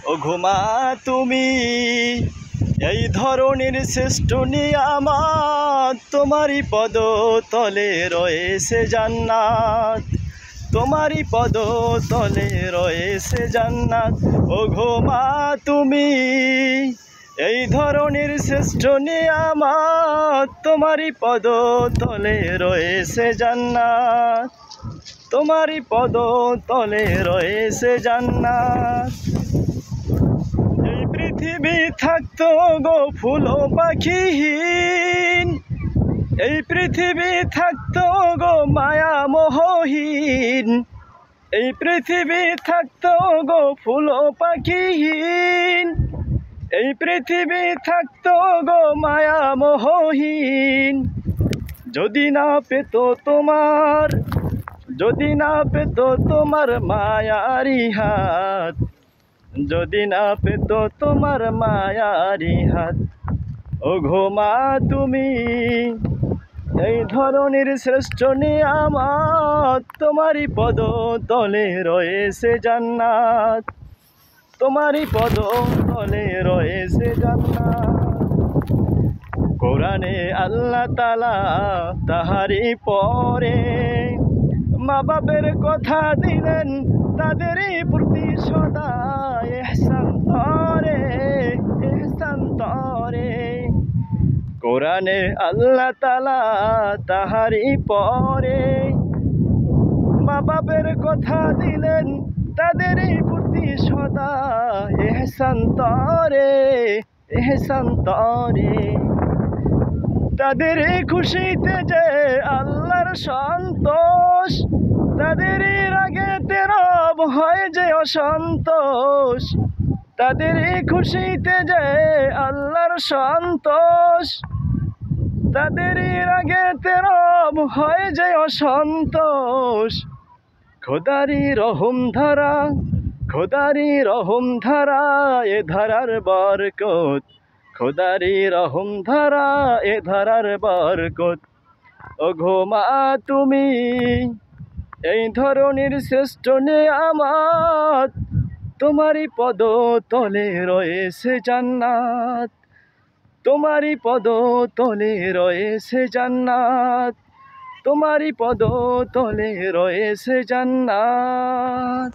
ও ঘুমা তুমি এই ধরনের শ্রেষ্ঠ নিয়ামত, তোমারই পদ তলে রয়েছে জান্নাত, তোমারই পদ তলে রয়েছে জান্নাত। ও ঘুমা তুমি এই ধরনের শ্রেষ্ঠ নিয়ামত, তোমারই পদ তলে রয়েছে জান্নাত, তোমারই পদ তলে রয়েছে জান্নাত। এই পৃথিবী থাকতো গো ফুল পাখিহীন, এই পৃথিবী থাকতো গো মায়া মোহহীন, এই পৃথিবী থাকতো গো ফুল পাখিহীন, এই পৃথিবী থাকতো গো মায়া মোহহীন। যদি না পেত তোমার, যদি না পেত তোমার মায়ারি হাত, যদি না পেত তোমার মায়ারি হাত। ও ঘুমা তুমি এই ধরনের শ্রেষ্ঠ নিয়ামত, তোমারই পদ তলে রয়েছে জান্নাত, তোমারই পদ তলে রয়েছে জান্নাত। কোরআনে আল্লাহ তাআলা তাহারি পরে মা বাপের কথা দিলেন, তাদেরই প্রতি সদা ইহসান তরে, ইহসান তরে। কোরআনে আল্লাহ তাআলা তাহারি পরে মা বাপের কথা দিলেন, তাদেরই প্রতি সদা ইহসান তরে, ইহসান তরে। তাদের খুশিতে যে আল্লাহর সন্তোষ, তাদের রাগেতে রব হয় যে অসন্তোষ, তাদের খুশিতে যে আল্লাহর সন্তোষ, তাদের রাগেতে রব হয় যে অসন্তোষ। খোদারি রহম ধারা, খোদারি রহম ধারা এ ধারার বরকত, খোদারি রহম ধারা এ ধারার বরকত। ও ঘুমা তুমি এই ধরনের শ্রেষ্ঠ নিয়ামত, তোমারই পদ তলে রয়েছে জান্নাত, তোমারই পদ তলে রয়েছে জান্নাত, তোমারই পদ তলে রয়েছে জান্নাত।